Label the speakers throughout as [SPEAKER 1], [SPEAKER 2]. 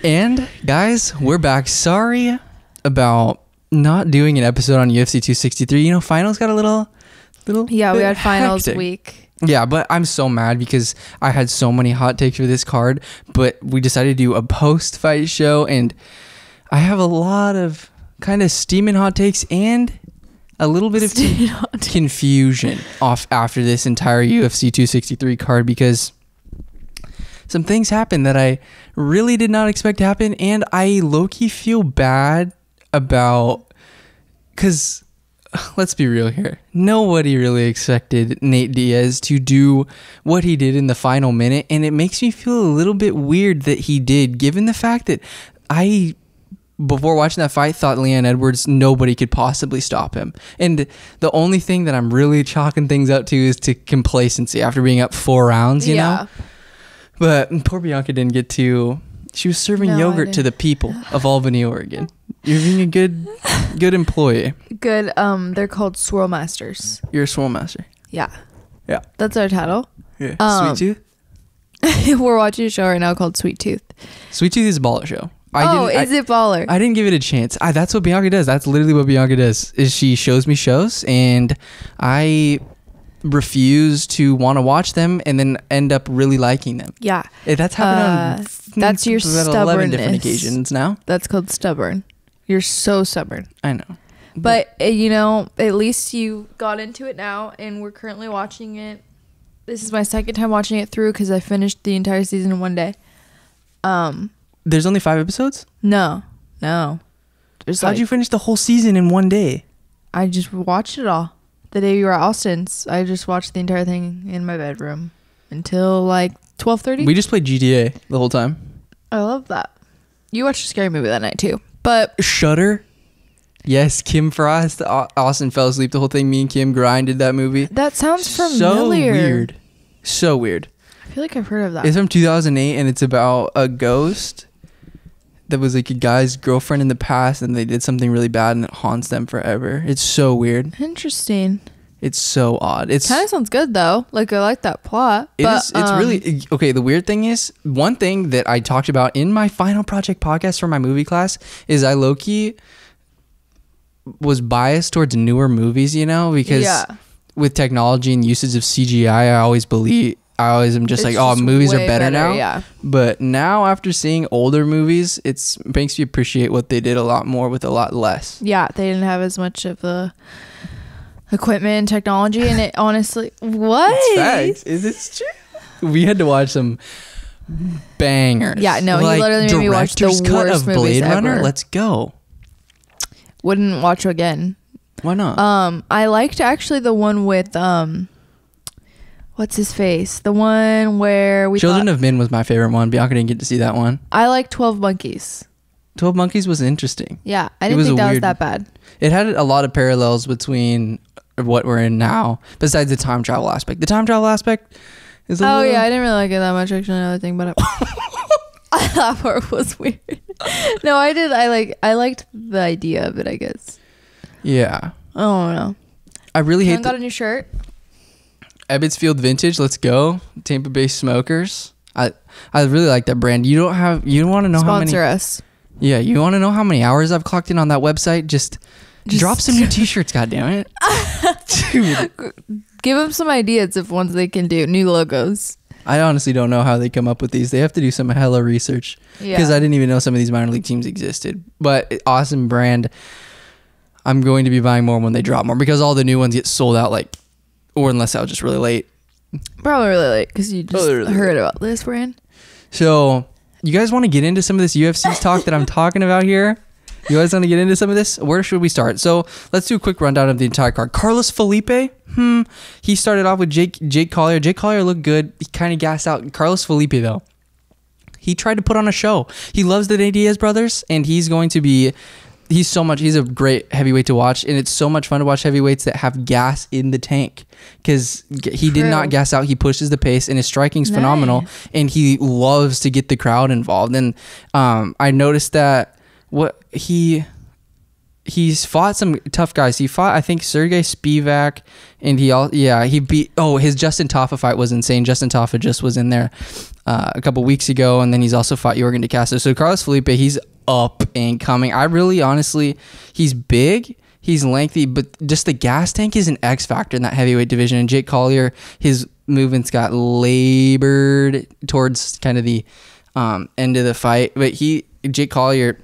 [SPEAKER 1] And guys, we're back. Sorry about not doing an episode on UFC 263. You know, finals got a little
[SPEAKER 2] Yeah, we had finals
[SPEAKER 1] hectic.
[SPEAKER 2] week.
[SPEAKER 1] Yeah, but I'm so mad because I had so many hot takes for this card, but we decided to do a post-fight show, and I have a lot of kind of steaming hot takes and a little bit of confusion off after this entire UFC 263 card because some things happened that I really did not expect to happen, and I low-key feel bad about, because let's be real here, nobody really expected Nate Diaz to do what he did in the final minute, and it makes me feel a little bit weird that he did, given the fact that I, before watching that fight, thought Leon Edwards, nobody could possibly stop him. And the only thing that I'm really chalking things up to is to complacency after being up 4 rounds, you know? But poor Bianca didn't get to... She was serving yogurt to the people of Albany, Oregon. You're being a good employee.
[SPEAKER 2] Good. They're called Swirl Masters.
[SPEAKER 1] You're a swirl master.
[SPEAKER 2] Yeah.
[SPEAKER 1] Yeah.
[SPEAKER 2] That's our title.
[SPEAKER 1] Yeah. Sweet Tooth?
[SPEAKER 2] We're watching a show right now called Sweet Tooth.
[SPEAKER 1] Sweet Tooth is a baller show.
[SPEAKER 2] Is it baller?
[SPEAKER 1] I didn't give it a chance. That's what Bianca does. That's literally what Bianca does. Is she shows me shows, and I refuse to want to watch them, and then end up really liking them.
[SPEAKER 2] Yeah,
[SPEAKER 1] that's happened on.
[SPEAKER 2] That's your
[SPEAKER 1] about 11 different occasions now.
[SPEAKER 2] That's called stubborn. You're so stubborn.
[SPEAKER 1] I know,
[SPEAKER 2] but you know, at least you got into it now, and we're currently watching it. This is my second time watching it through because I finished the entire season in one day.
[SPEAKER 1] There's only 5 episodes?
[SPEAKER 2] No. How'd
[SPEAKER 1] you finish the whole season in one day?
[SPEAKER 2] I just watched it all. The day we were at Austin's, I just watched the entire thing in my bedroom until like 12:30.
[SPEAKER 1] We just played GTA the whole time.
[SPEAKER 2] I love that. You watched a scary movie that night too. But
[SPEAKER 1] Shudder? Yes, Kim Frost. Austin fell asleep the whole thing. Me and Kim grinded that movie.
[SPEAKER 2] That sounds familiar.
[SPEAKER 1] So weird.
[SPEAKER 2] I feel like I've heard of that.
[SPEAKER 1] It's from 2008, and it's about a ghost that was like a guy's girlfriend in the past, and they did something really bad, and it haunts them forever. It's so weird.
[SPEAKER 2] Interesting.
[SPEAKER 1] It's so odd. It's
[SPEAKER 2] kind of sounds good though. Like I like that plot.
[SPEAKER 1] It's really okay. The weird thing is, one thing that I talked about in my final project podcast for my movie class is I low-key was biased towards newer movies, you know, because with technology and usage of CGI, I always am just like, oh, movies are better now.
[SPEAKER 2] Yeah.
[SPEAKER 1] But now after seeing older movies, it makes you appreciate what they did a lot more with a lot less.
[SPEAKER 2] Yeah, they didn't have as much of the equipment and technology, and it honestly, what?
[SPEAKER 1] It's facts. Is this true? We had to watch some bangers.
[SPEAKER 2] Yeah, no, he literally made me watch the worst
[SPEAKER 1] cut of Blade Runner.
[SPEAKER 2] Ever.
[SPEAKER 1] Let's go.
[SPEAKER 2] Wouldn't watch again.
[SPEAKER 1] Why not?
[SPEAKER 2] I liked actually the one with what's his face? The one where
[SPEAKER 1] Children of Men was my favorite one. Bianca didn't get to see that one.
[SPEAKER 2] I like 12 Monkeys.
[SPEAKER 1] 12 Monkeys was interesting.
[SPEAKER 2] Yeah, I didn't think that was that bad.
[SPEAKER 1] It had a lot of parallels between what we're in now, besides the time travel aspect. The time travel aspect is
[SPEAKER 2] yeah, I didn't really like it that much, actually, another thing, but that part was weird. No, I did. I liked the idea of it, I guess.
[SPEAKER 1] Yeah.
[SPEAKER 2] I don't know.
[SPEAKER 1] I really hate
[SPEAKER 2] got a new shirt.
[SPEAKER 1] Ebbetsfield Vintage, let's go. Tampa Bay Smokers. I really like that brand. You don't want to know how many.
[SPEAKER 2] Sponsor us.
[SPEAKER 1] Yeah, you want to know how many hours I've clocked in on that website? Just drop some new t-shirts, goddammit. Dude.
[SPEAKER 2] Give them some ideas of ones they can do. New logos.
[SPEAKER 1] I honestly don't know how they come up with these. They have to do some hella research. Because I didn't even know some of these minor league teams existed. But awesome brand. I'm going to be buying more when they drop more. Because all the new ones get sold out or unless I was just really late.
[SPEAKER 2] Probably really late because you just heard about this brand.
[SPEAKER 1] So, you guys want to get into some of this UFC talk that I'm talking about here? You guys want to get into some of this? Where should we start? So, let's do a quick rundown of the entire card. Carlos Felipe, he started off with Jake Collier. Jake Collier looked good. He kind of gassed out. Carlos Felipe, though, he tried to put on a show. He loves the Diaz brothers, and he's a great heavyweight to watch, and it's so much fun to watch heavyweights that have gas in the tank, because he did not gas out. He pushes the pace, and his striking's phenomenal, and he loves to get the crowd involved. And I noticed that he's fought some tough guys. He fought, I think, Sergey Spivak, and he beat. Oh, his Justin Taffa fight was insane. Justin Taffa just was in there a couple weeks ago, and then he's also fought Jorgen De Castro. So Carlos Felipe, he's up and coming. I really, honestly, he's big. He's lengthy, but just the gas tank is an X factor in that heavyweight division. And Jake Collier, his movements got labored towards kind of the end of the fight. But Jake Collier,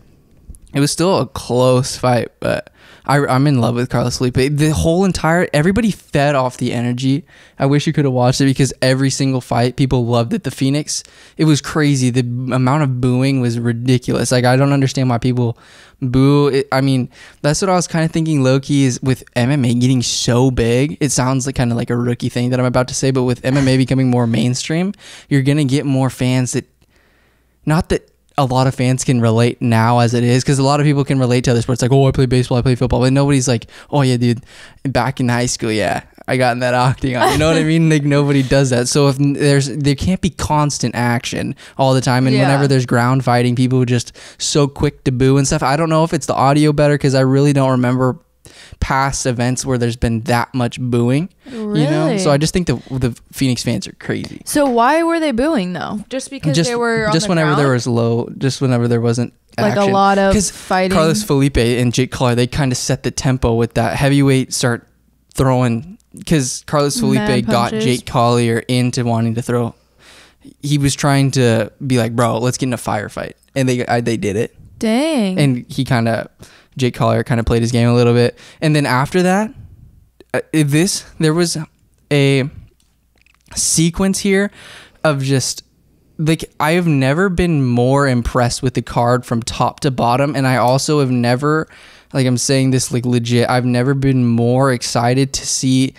[SPEAKER 1] it was still a close fight, but I'm in love with Carlos Felipe. Everybody fed off the energy. I wish you could have watched it because every single fight, people loved it. The Phoenix, it was crazy. The amount of booing was ridiculous. Like, I don't understand why people boo. I mean, that's what I was kind of thinking. Lowkey is with MMA getting so big. It sounds like kind of like a rookie thing that I'm about to say, but with MMA becoming more mainstream, you're going to get more fans that, not that a lot of fans can relate now as it is, because a lot of people can relate to other sports, like, oh, I play baseball, I play football, but nobody's like, oh yeah, dude, back in high school, yeah, I got in that octagon, you know what I mean? Like, nobody does that. So if there can't be constant action all the time, and whenever there's ground fighting, people are just so quick to boo and stuff. I don't know if it's the audio better, because I really don't remember past events where there's been that much booing. Really? You know, so I just think the Phoenix fans are crazy.
[SPEAKER 2] So why were they booing though? Just because they were on
[SPEAKER 1] just
[SPEAKER 2] the
[SPEAKER 1] whenever
[SPEAKER 2] ground?
[SPEAKER 1] there was low, just whenever there wasn't
[SPEAKER 2] like
[SPEAKER 1] action.
[SPEAKER 2] a lot of fighting.
[SPEAKER 1] Carlos Felipe and Jake Collier, they kind of set the tempo with that. Heavyweight start throwing, because Carlos Felipe got Jake Collier into wanting to throw. He was trying to be like, bro, let's get in a firefight, and they did it.
[SPEAKER 2] Dang.
[SPEAKER 1] And Jake Collier kind of played his game a little bit. And then after that, there was a sequence here of just, like, I have never been more impressed with the card from top to bottom. And I also have never, like, I'm saying this like legit, I've never been more excited to see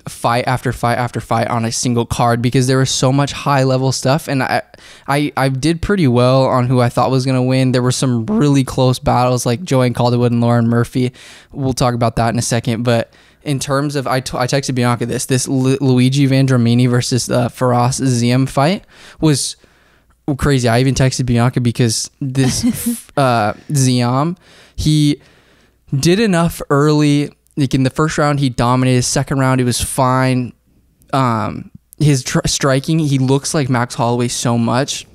[SPEAKER 1] fight after fight after fight on a single card, because there was so much high level stuff, and I did pretty well on who I thought was going to win. There were some really close battles, like Joanne Calderwood and Lauren Murphy. We'll talk about that in a second, but in terms of, I texted Bianca this Luigi Vendramini versus Faraz Ziem fight was crazy. I even texted Bianca because this Ziem, he did enough early. Like, in the first round, he dominated. Second round, he was fine. His striking, he looks like Max Holloway so much,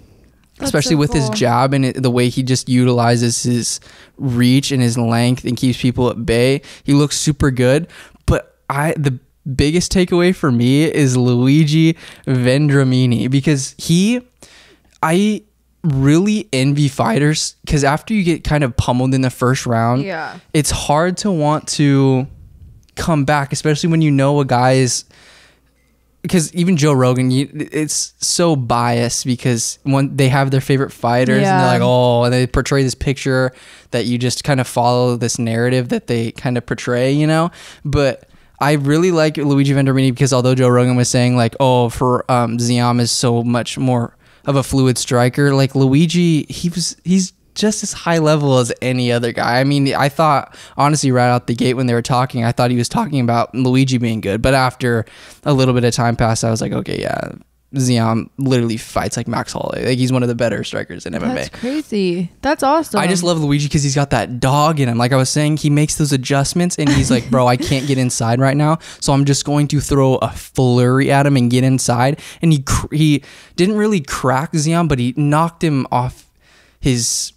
[SPEAKER 1] especially with his jab and the way he just utilizes his reach and his length and keeps people at bay. He looks super good. But the biggest takeaway for me is Luigi Vendramini, because I really envy fighters, because after you get kind of pummeled in the first round, it's hard to want to come back, especially when you know a guy is, because even Joe Rogan, it's so biased, because when they have their favorite fighters and they're like, oh, and they portray this picture that you just kind of follow this narrative that they kind of portray, you know. But I really like Luigi Vendramini, because although Joe Rogan was saying like, oh, for Ziem is so much more of a fluid striker, like Luigi, he's just as high level as any other guy. I mean, I thought, honestly, right out the gate when they were talking, I thought he was talking about Luigi being good, but after a little bit of time passed, I was like, okay, yeah, Ziem literally fights like Max Holloway. Like, he's one of the better strikers in MMA.
[SPEAKER 2] That's crazy. That's awesome.
[SPEAKER 1] I just love Luigi because he's got that dog in him. Like I was saying, he makes those adjustments, and he's like, bro, I can't get inside right now, so I'm just going to throw a flurry at him and get inside. And he didn't really crack Ziem, but he knocked him off his,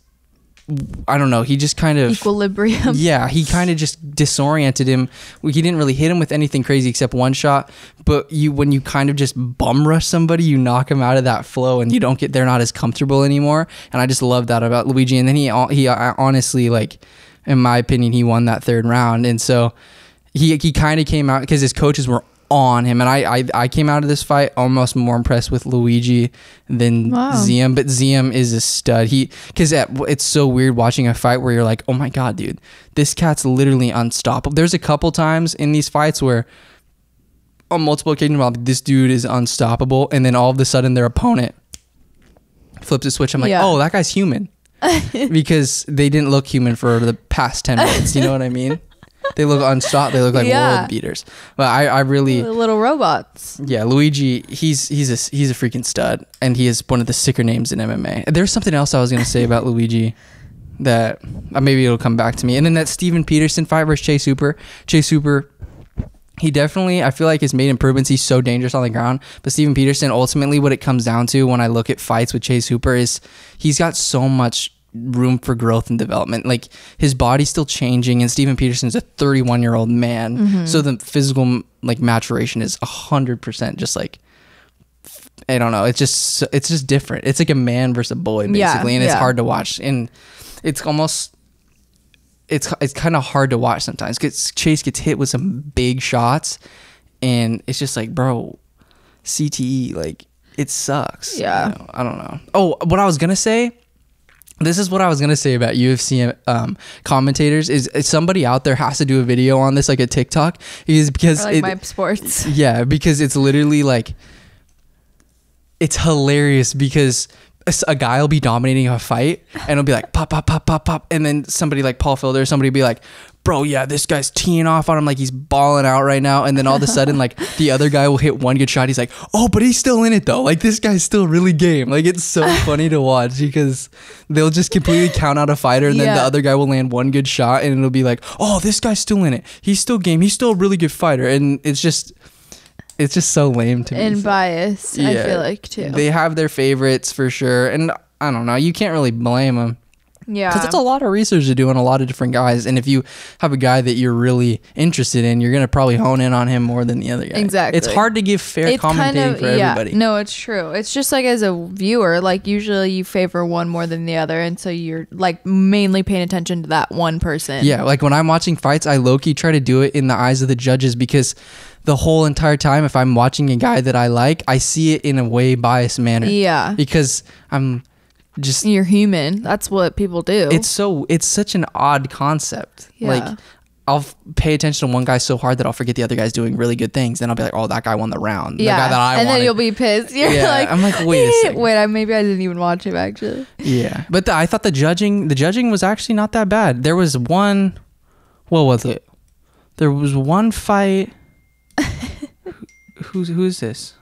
[SPEAKER 1] I don't know, he just kind of
[SPEAKER 2] equilibrium.
[SPEAKER 1] Yeah, he kind of just disoriented him. He didn't really hit him with anything crazy except one shot, but when you kind of just bum rush somebody, you knock him out of that flow, and they're not as comfortable anymore. And I just love that about Luigi. And then he honestly, like, in my opinion, he won that third round. And so he kind of came out because his coaches were on him, and I came out of this fight almost more impressed with Luigi than Ziem. But Ziem is a stud. Because it's so weird watching a fight where you're like, oh my god, dude, this cat's literally unstoppable. There's a couple times in these fights where on multiple occasions, like, this dude is unstoppable, and then all of a sudden their opponent flips a switch. I'm like, oh, that guy's human. Because they didn't look human for the past 10 minutes. You know what I mean? They look unstoppable. They look like world beaters. But I really,
[SPEAKER 2] little robots.
[SPEAKER 1] Yeah, Luigi, he's a freaking stud, and he is one of the sicker names in MMA. There's something else I was gonna say about Luigi. that maybe it'll come back to me. And then that Steven Peterson fight versus Chase Hooper. Chase Hooper, he definitely, I feel like, has made improvements. He's so dangerous on the ground. But Steven Peterson, ultimately what it comes down to when I look at fights with Chase Hooper is he's got so much room for growth and development. Like, his body's still changing, and Steven Peterson's a 31-year-old man. So the physical, like, maturation is 100% just like, I don't know. It's just different. It's like a man versus a boy, basically. And it's hard to watch. And it's almost... It's kind of hard to watch sometimes because Chase gets hit with some big shots, and it's just like, bro, CTE, like, it sucks.
[SPEAKER 2] Yeah.
[SPEAKER 1] You know? I don't know. Oh, what I was gonna say. This is what I was gonna say about UFC commentators is somebody out there has to do a video on this, like a TikTok, is because
[SPEAKER 2] or like my sports.
[SPEAKER 1] Yeah, because it's literally like, it's hilarious because a guy will be dominating a fight and it'll be like pop, pop, pop, pop, pop, and then somebody like Paul Felder, somebody will be like, bro, yeah, this guy's teeing off on him like he's balling out right now, and then all of a sudden like the other guy will hit one good shot, he's like, oh, but he's still in it though, like this guy's still really game. Like, it's so funny to watch because they'll just completely count out a fighter, and then the other guy will land one good shot and it'll be like, oh, this guy's still in it, he's still game, he's still a really good fighter. And it's just so lame to me.
[SPEAKER 2] And biased, I feel like, too.
[SPEAKER 1] They have their favorites for sure, and I don't know, you can't really blame them.
[SPEAKER 2] Yeah,
[SPEAKER 1] because it's a lot of research to do on a lot of different guys, and if you have a guy that you're really interested in, you're gonna probably hone in on him more than the other guy.
[SPEAKER 2] Exactly.
[SPEAKER 1] It's hard to give fair commentating for everybody.
[SPEAKER 2] No, it's true. It's just like, as a viewer, like, usually you favor one more than the other, and so you're like mainly paying attention to that one person.
[SPEAKER 1] Yeah, like when I'm watching fights, I low-key try to do it in the eyes of the judges, because the whole entire time, if I'm watching a guy that I like, I see it in a way biased manner.
[SPEAKER 2] Yeah,
[SPEAKER 1] because I'm just,
[SPEAKER 2] you're human. That's what people do.
[SPEAKER 1] It's such an odd concept.
[SPEAKER 2] Yeah.
[SPEAKER 1] Like, I'll pay attention to one guy so hard that I'll forget the other guy's doing really good things. Then I'll be like, oh, that guy won the round.
[SPEAKER 2] Yeah,
[SPEAKER 1] the guy that I
[SPEAKER 2] and
[SPEAKER 1] wanted.
[SPEAKER 2] then you'll be pissed. You're like,
[SPEAKER 1] I'm like, wait a second.
[SPEAKER 2] Wait, maybe I didn't even watch him, actually.
[SPEAKER 1] Yeah, but I thought the judging was actually not that bad. There was one, what was it? There was one fight. Who's this?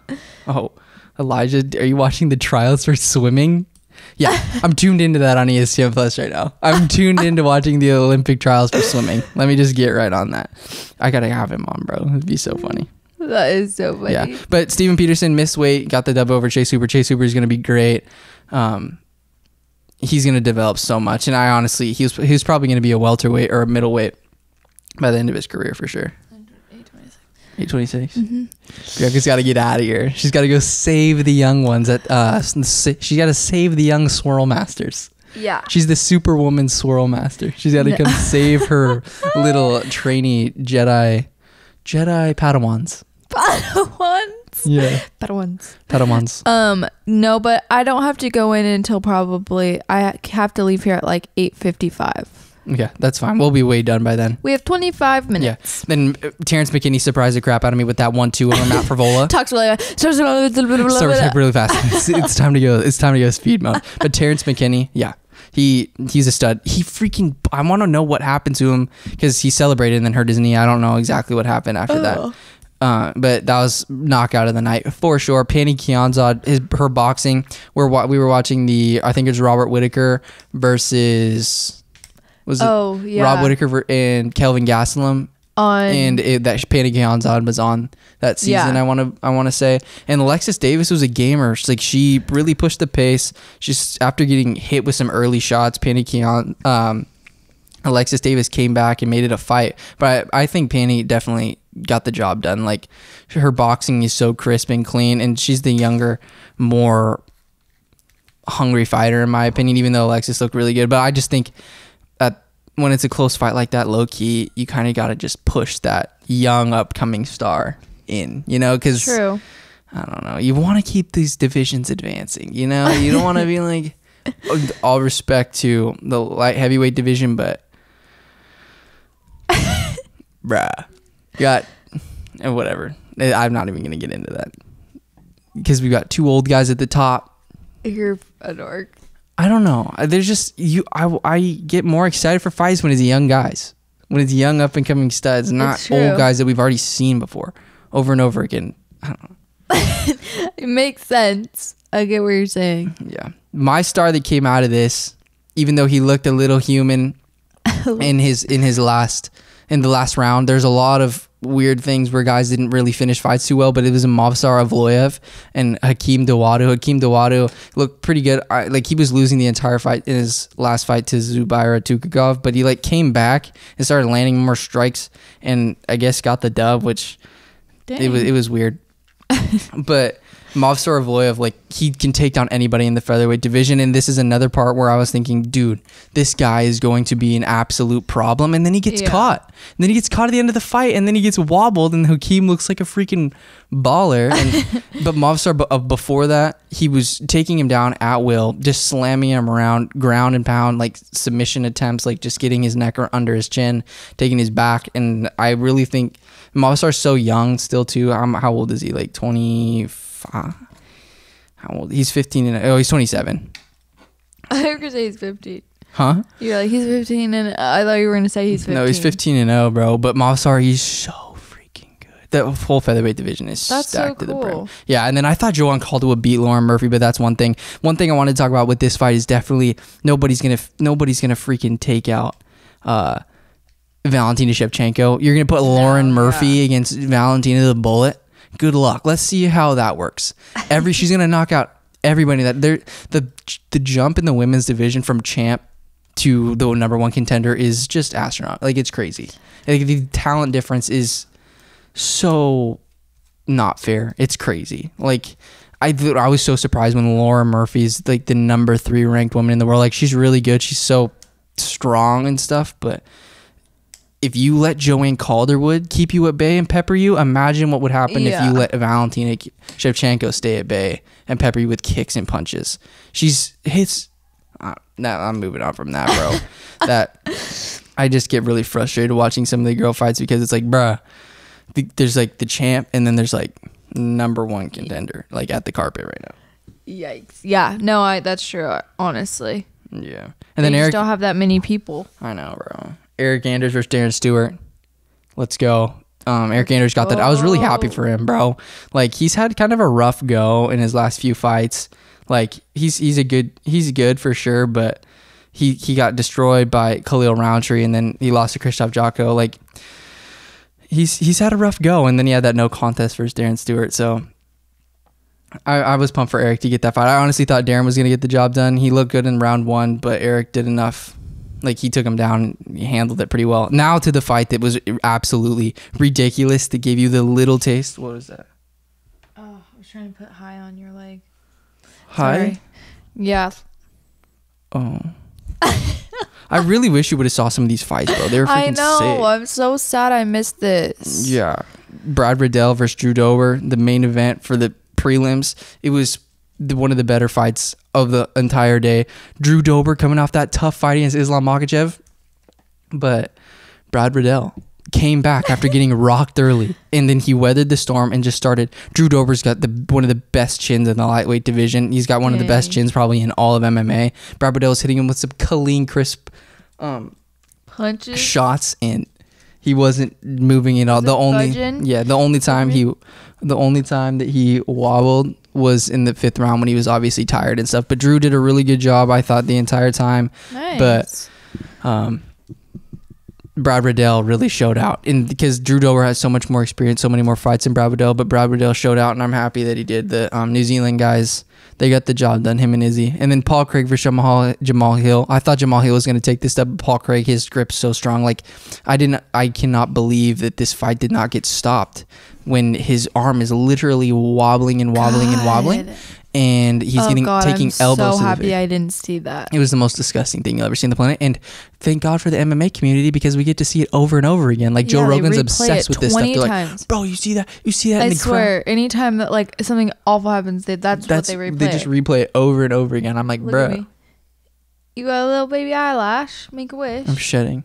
[SPEAKER 1] Oh, Elijah, are you watching the trials for swimming? Yeah, I'm tuned into that on ESPN Plus right now. I'm tuned into watching the Olympic trials for swimming. Let me just get right on that. I gotta have him on, bro. It'd be so funny.
[SPEAKER 2] That is so funny.
[SPEAKER 1] Yeah, but Steven Peterson missed weight, got the dub over Chase Hooper. Chase Hooper is gonna be great. He's gonna develop so much, and I honestly, he's probably gonna be a welterweight or a middleweight by the end of his career for sure. 826. Bianca's got to get out of here. She's got to go save the young ones at she got to save the young swirl masters.
[SPEAKER 2] Yeah,
[SPEAKER 1] she's the superwoman swirl master. She's got to come save her little trainee Jedi Padawans. Yeah,
[SPEAKER 2] Padawans. No, but I don't have to go in until probably, I have to leave here at like 8:55.
[SPEAKER 1] Okay, that's fine. We'll be way done by then.
[SPEAKER 2] We have 25 minutes.
[SPEAKER 1] Yeah. Then Terrence McKinney surprised the crap out of me with that 1-2 over Matt Frivola.
[SPEAKER 2] Talks really fast.
[SPEAKER 1] It's time to go. It's time to go speed mode. But Terrence McKinney, yeah, he's a stud. I want to know what happened to him, because he celebrated and then hurt his knee. I don't know exactly what happened after that. But that was knockout of the night for sure. Pannie Kianzad, her boxing. We were watching I think it was Robert Whittaker versus. Rob Whittaker and Kelvin Gastelum that Pannie Kianzad was on that season. I want to say, and Alexis Davis was a gamer. She really pushed the pace. She's, after getting hit with some early shots, Alexis Davis came back and made it a fight. But I think Pannie definitely got the job done. Like, her boxing is so crisp and clean, and she's the younger, more hungry fighter in my opinion. Even though Alexis looked really good, but I just think when it's a close fight like that, low-key, you kind of got to just push that young upcoming star in, because I don't know, you want to keep these divisions advancing, you don't want to be like, all respect to the light heavyweight division, but bruh, whatever. I'm not even gonna get into that, because we got two old guys at the top.
[SPEAKER 2] You're a dork.
[SPEAKER 1] I don't know. There's just I get more excited for fights when it's young guys, when it's young up and coming studs, not old guys that we've already seen before, over and over again. I don't know.
[SPEAKER 2] It makes sense. I get what you're saying.
[SPEAKER 1] Yeah, my star that came out of this, even though he looked a little human in the last round, there's a lot of weird things where guys didn't really finish fights too well, but it was a Movsar, Evloev, and Hakeem Dawodu looked pretty good. Like he was losing the entire fight in his last fight to Zubaira Tukhugov, but he like came back and started landing more strikes, and I guess got the dub, which it was weird. But Movsar Evloev, like he can take down anybody in the featherweight division, and this is another part where I was thinking, dude, this guy is going to be an absolute problem, and then he gets caught. And then he gets caught at the end of the fight, and then he gets wobbled, and Hakeem looks like a freaking baller. But Movsar, before that, he was taking him down at will, just slamming him around, ground and pound, like submission attempts, like just getting his neck under his chin, taking his back. And I really think Movsar's so young still too. How old is he? Like 25? How old? He's 15 and he's 27.
[SPEAKER 2] I was gonna say he's 15.
[SPEAKER 1] Huh?
[SPEAKER 2] You're like, he's 15, and I thought you were gonna say he's 15.
[SPEAKER 1] No, he's 15 and 0, bro. But Movsar, he's so freaking good. The whole featherweight division is stacked to the brim. Yeah, and then I thought Joanne Calder would beat Lauren Murphy, but that's one thing. One thing I wanted to talk about with this fight is definitely nobody's gonna freaking take out Valentina Shevchenko. You're gonna put Lauren Murphy against Valentina the Bullet. Good luck. Let's see how that works. She's gonna knock out everybody. The jump in the women's division from champ to the number one contender is just astronaut. Like it's crazy. Like the talent difference is so not fair. It's crazy. Like I was so surprised when Laura Murphy's like the number 3 ranked woman in the world. Like she's really good. She's so strong and stuff, but if you let Joanne Calderwood keep you at bay and pepper you, imagine what would happen if you let Valentina Shevchenko stay at bay and pepper you with kicks and punches. I'm moving on from that, bro. That I just get really frustrated watching some of the girl fights because it's like, bruh, there's like the champ and then there's like number 1 contender like at the carpet right now.
[SPEAKER 2] Yikes. Yeah, no, that's true, honestly.
[SPEAKER 1] Yeah. And then
[SPEAKER 2] Eric
[SPEAKER 1] Eric
[SPEAKER 2] don't have that many people.
[SPEAKER 1] I know, bro. Eric Anders versus Darren Stewart. Let's go. Eric Anders got that. I was really happy for him, bro. Like he's had kind of a rough go in his last few fights. Like he's good for sure, but he got destroyed by Khalil Roundtree and then he lost to Krzysztof Jocko. Like he's had a rough go, and then he had that no contest versus Darren Stewart. So I was pumped for Eric to get that fight. I honestly thought Darren was gonna get the job done. He looked good in round 1, but Eric did enough. Like he took him down, he handled it pretty well. Now to the fight that was absolutely ridiculous to give you the little taste. What was that?
[SPEAKER 2] Oh, I was trying to put high on your leg.
[SPEAKER 1] High?
[SPEAKER 2] Sorry. Yeah.
[SPEAKER 1] Oh. I really wish you would have saw some of these fights, bro. They were freaking sick.
[SPEAKER 2] I know. I'm so sad I missed this.
[SPEAKER 1] Yeah. Brad Riddell versus Drew Dober, the main event for the prelims. It was one of the better fights of the entire day. Drew Dober coming off that tough fight against Islam Makhachev, but Brad Riddell came back after getting rocked early, and then he weathered the storm and just started. Drew Dober's got one of the best chins in the lightweight division. He's got one of the best chins probably in all of MMA. Brad Riddell was hitting him with some clean, crisp
[SPEAKER 2] punches,
[SPEAKER 1] shots, and he wasn't moving at all. The only time that he wobbled was in the 5th round when he was obviously tired and stuff. But Drew did a really good job, I thought, the entire time.
[SPEAKER 2] Nice.
[SPEAKER 1] But Brad Riddell really showed out, and because Drew Dober has so much more experience, so many more fights than Brad Riddell, but Brad Riddell showed out, and I'm happy that he did. The New Zealand guys, they got the job done, him and Izzy. And then Paul Craig versus Jamal Hill. I thought Jamal Hill was going to take this step, but Paul Craig, his grip's so strong. Like I cannot believe that this fight did not get stopped when his arm is literally wobbling and wobbling and wobbling, and he's taking elbows.
[SPEAKER 2] I'm so happy I didn't see that.
[SPEAKER 1] It was the most disgusting thing you'll ever see on the planet, and thank God for the MMA community because we get to see it over and over again. Like Joe Rogan's obsessed with this stuff. They're like, bro, you see that? You see that?
[SPEAKER 2] I swear, anytime that like something awful happens, that's what they replay.
[SPEAKER 1] They just replay it over and over again. I'm like, bro,
[SPEAKER 2] you got a little baby eyelash. Make a wish.
[SPEAKER 1] I'm shedding.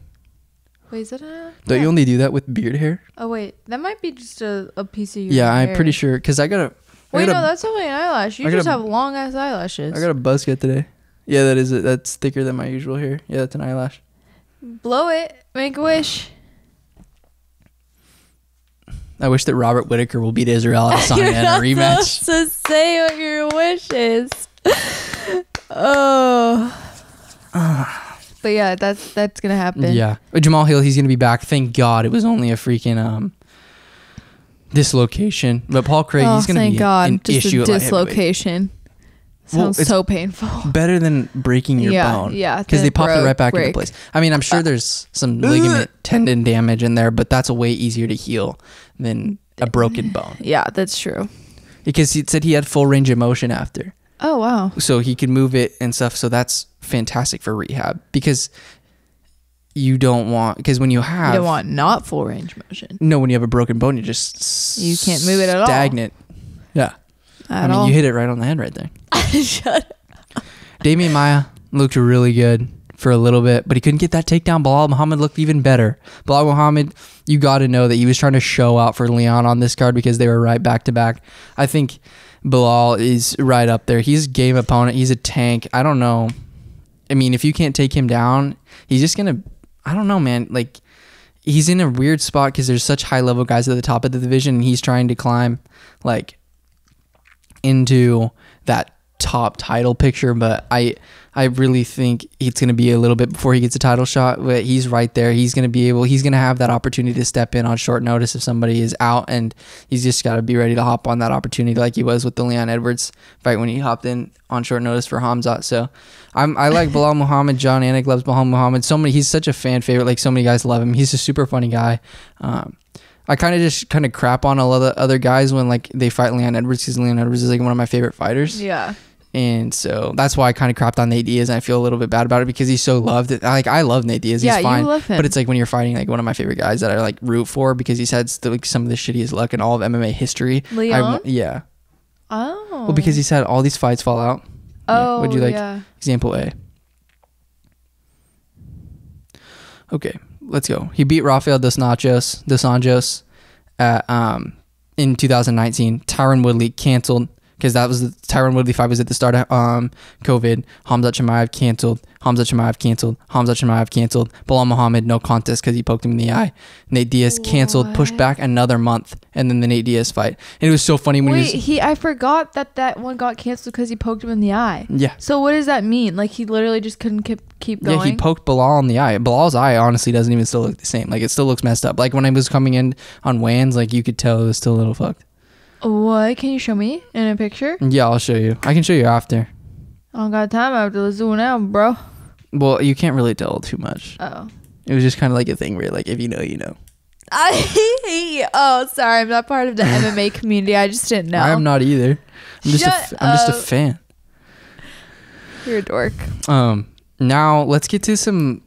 [SPEAKER 2] Wait, is that a...
[SPEAKER 1] Don't you only do that with beard hair?
[SPEAKER 2] Oh, wait. That might be just a piece of your
[SPEAKER 1] hair.
[SPEAKER 2] I'm
[SPEAKER 1] pretty sure. Because I got a...
[SPEAKER 2] Wait, no, that's only an eyelash. You just have long-ass eyelashes.
[SPEAKER 1] I got a buzz cut today. Yeah, that is it. That's thicker than my usual hair. Yeah, that's an eyelash.
[SPEAKER 2] Blow it. Make a wish.
[SPEAKER 1] I wish that Robert Whittaker will beat Israel Adesanya in a rematch.
[SPEAKER 2] Supposed to say what your wish is. Oh... But yeah, that's gonna happen.
[SPEAKER 1] Yeah, Jamal Hill, he's gonna be back. Thank God it was only a freaking dislocation. But Paul Craig, he's gonna be an
[SPEAKER 2] just
[SPEAKER 1] issue.
[SPEAKER 2] A dislocation. Sounds so painful.
[SPEAKER 1] Better than breaking your bone.
[SPEAKER 2] Yeah,
[SPEAKER 1] because they popped it right back into place. I mean, I'm sure there's some ligament tendon damage in there, but that's way easier to heal than a broken bone.
[SPEAKER 2] Yeah, that's true.
[SPEAKER 1] Because he said he had full range of motion after.
[SPEAKER 2] Oh, wow.
[SPEAKER 1] So he could move it and stuff. So that's fantastic for rehab, because you don't want, because when you don't
[SPEAKER 2] want not full range motion.
[SPEAKER 1] No, when you have a broken bone, you
[SPEAKER 2] can't move it at all.
[SPEAKER 1] Stagnant. Yeah.
[SPEAKER 2] At all.
[SPEAKER 1] You hit it right on the head right there.
[SPEAKER 2] Shut up.
[SPEAKER 1] Damian Maia looked really good for a little bit, but he couldn't get that takedown. Bilal Muhammad looked even better. Bilal Muhammad, you got to know that he was trying to show out for Leon on this card because they were right back to back. I think Bilal is right up there. He's a game opponent. He's a tank. I don't know. I mean, if you can't take him down, he's just going to, I don't know, man. Like, he's in a weird spot because there's such high level guys at the top of the division, and he's trying to climb like into that top title picture. But I really think it's going to be a little bit before he gets a title shot, but he's right there. He's going to have that opportunity to step in on short notice if somebody is out, and he's just got to be ready to hop on that opportunity like he was with the Leon Edwards fight when he hopped in on short notice for Khamzat. So I like Bilal Muhammad. John Anik loves Bilal Muhammad. He's such a fan favorite. Like, so many guys love him. He's a super funny guy. I kind of crap on a lot of other guys when like they fight Leon Edwards, because Leon Edwards is like one of my favorite fighters.
[SPEAKER 2] Yeah.
[SPEAKER 1] And so that's why I kind of crapped on Nate Diaz, and I feel a little bit bad about it because he's so loved. Like, I love Nate Diaz. He's fine.
[SPEAKER 2] You love him.
[SPEAKER 1] But it's like when you're fighting like one of my favorite guys that I like root for, because he's had like some of the shittiest luck in all of MMA history.
[SPEAKER 2] Leon?
[SPEAKER 1] Yeah.
[SPEAKER 2] Oh.
[SPEAKER 1] Well, because he's had all these fights fall out.
[SPEAKER 2] Oh,
[SPEAKER 1] Would you like
[SPEAKER 2] yeah.
[SPEAKER 1] example A? Okay, let's go. He beat Rafael dos Anjos at in 2019. Tyron Woodley canceled, because that was the Tyron Woodley fight was at the start of COVID. Khamzat Chimaev canceled. Bilal Muhammad, no contest because he poked him in the eye. Nate Diaz canceled, pushed back another month, and then the Nate Diaz fight. And it was so funny when
[SPEAKER 2] I forgot that one got canceled because he poked him in the eye.
[SPEAKER 1] Yeah.
[SPEAKER 2] So what does that mean? Like, he literally just couldn't keep going?
[SPEAKER 1] Yeah, he poked Bilal in the eye. Bilal's eye honestly doesn't even still look the same. Like, it still looks messed up. Like, when I was coming in on weigh-ins, like, you could tell it was still a little fucked.
[SPEAKER 2] What? Can you show me in a picture?
[SPEAKER 1] Yeah, I'll show you. I can show you after.
[SPEAKER 2] I don't got time after. Let's zoom out, bro.
[SPEAKER 1] Well, you can't really tell too much.
[SPEAKER 2] Oh.
[SPEAKER 1] It was just kind of like a thing where, like, if you know, you know.
[SPEAKER 2] I hate you. Oh, sorry. I'm not part of the MMA community. I just didn't know.
[SPEAKER 1] I am not either. I'm just a fan.
[SPEAKER 2] You're a dork.
[SPEAKER 1] Now let's get to some.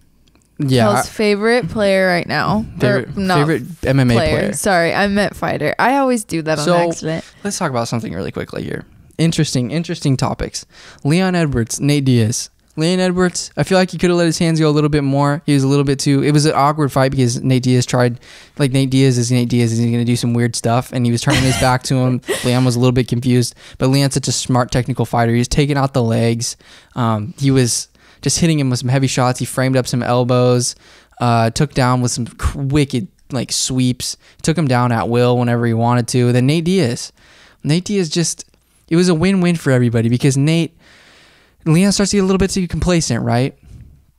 [SPEAKER 1] Yeah.
[SPEAKER 2] Kel's favorite player right now.
[SPEAKER 1] Favorite MMA player.
[SPEAKER 2] Sorry, I meant fighter. I always do that on accident.
[SPEAKER 1] Let's talk about something really quickly here. Interesting topics. Leon Edwards, Nate Diaz. Leon Edwards, I feel like he could have let his hands go a little bit more. He was a little bit too. It was an awkward fight because Nate Diaz tried, like, Nate Diaz is going to do some weird stuff, and he was turning his back to him. Leon was a little bit confused, but Leon's such a smart technical fighter. He was taking out the legs. He was just hitting him with some heavy shots. He framed up some elbows, took down with some wicked like sweeps. Took him down at will whenever he wanted to. Then Nate Diaz just, it was a win-win for everybody because Leon starts to get a little bit too complacent, right?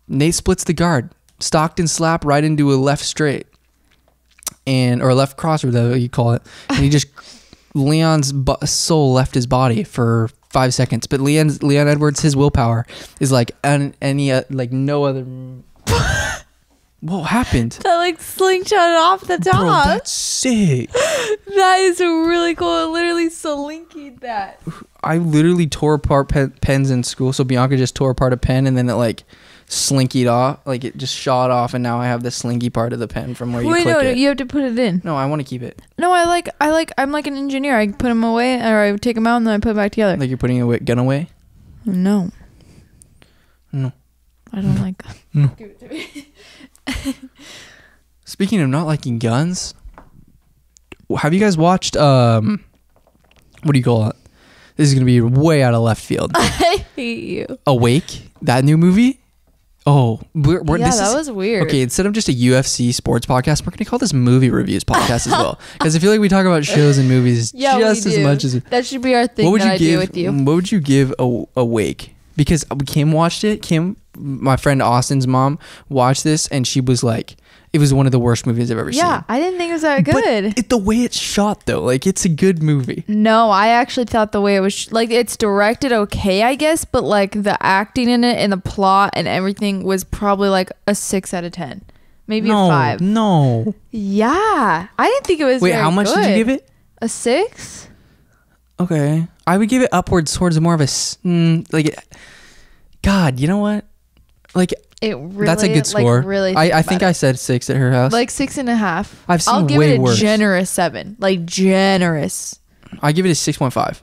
[SPEAKER 1] Nate splits the guard. Stockton slap right into a left straight. Or a left cross, or whatever you call it. And Leon's soul left his body for 5 seconds. But Leon Edwards, his willpower is like any like no other. What happened?
[SPEAKER 2] That like slingshot off the top.
[SPEAKER 1] Bro, that's sick.
[SPEAKER 2] That is really cool. It literally slinkied that.
[SPEAKER 1] I literally tore apart pens in school. So Bianca just tore apart a pen and then it like slinkied off. Like it just shot off and now I have the slinky part of the pen from where you click it.
[SPEAKER 2] You have to put it in.
[SPEAKER 1] No, I want to keep it.
[SPEAKER 2] No, I'm like an engineer. I put them away or I take them out and then I put them back together.
[SPEAKER 1] Like you're putting a gun away?
[SPEAKER 2] No. I don't like that.
[SPEAKER 1] No.
[SPEAKER 2] Give it to me.
[SPEAKER 1] Speaking of not liking guns, have you guys watched what do you call it? This is gonna be way out of left field.
[SPEAKER 2] I hate you.
[SPEAKER 1] Awake, that new movie. Oh,
[SPEAKER 2] that was weird.
[SPEAKER 1] Okay, instead of just a UFC sports podcast, we're gonna call this movie reviews podcast as well, because I feel like we talk about shows and movies just as much as
[SPEAKER 2] that should be our thing. What would you give with you?
[SPEAKER 1] What would you give Awake? because Kim watched it. Kim, my friend Austin's mom, watched this, and she was like, it was one of the worst movies I've ever seen.
[SPEAKER 2] Yeah, I didn't think it was that good.
[SPEAKER 1] But the way it's shot, though, like, it's a good movie.
[SPEAKER 2] No, I actually thought the way it was, like, it's directed okay, I guess, but, like, the acting in it and the plot and everything was probably, like, a 6 out of 10. Maybe a 5.
[SPEAKER 1] No.
[SPEAKER 2] Yeah. I didn't think it was
[SPEAKER 1] Wait,
[SPEAKER 2] very
[SPEAKER 1] how much
[SPEAKER 2] good.
[SPEAKER 1] did you give it?
[SPEAKER 2] A 6?
[SPEAKER 1] Okay. I would give it upwards towards more of a, God, you know what? Like,
[SPEAKER 2] it really,
[SPEAKER 1] that's a good score.
[SPEAKER 2] Like, really
[SPEAKER 1] I think I said 6 at her house.
[SPEAKER 2] like 6.5.
[SPEAKER 1] I've seen
[SPEAKER 2] I'll give
[SPEAKER 1] way
[SPEAKER 2] it a
[SPEAKER 1] worse.
[SPEAKER 2] generous 7. Like, generous.
[SPEAKER 1] I give it a 6.5.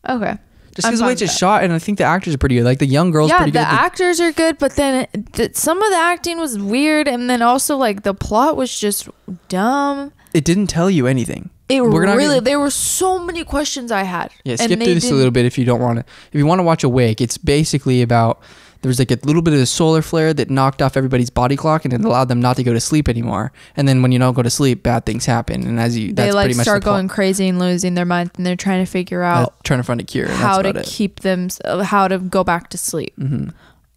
[SPEAKER 2] Okay.
[SPEAKER 1] Just because the way it's just shot, and I think the actors are pretty good. Like, the young girl's pretty good.
[SPEAKER 2] Yeah, the actors are good, but then some of the acting was weird, and then also, like, the plot was just dumb.
[SPEAKER 1] It didn't tell you anything.
[SPEAKER 2] There were so many questions I had.
[SPEAKER 1] Yeah, skip through this a little bit if you don't want to. If you want to watch Awake, it's basically about, there was like a little bit of a solar flare that knocked off everybody's body clock, and it allowed them not to go to sleep anymore. And then when you don't go to sleep, bad things happen. And that's
[SPEAKER 2] they like
[SPEAKER 1] pretty much
[SPEAKER 2] start going crazy and losing their minds, and they're trying to figure out
[SPEAKER 1] trying to find a cure.
[SPEAKER 2] How to keep them, how to go back to sleep.
[SPEAKER 1] Mm-hmm.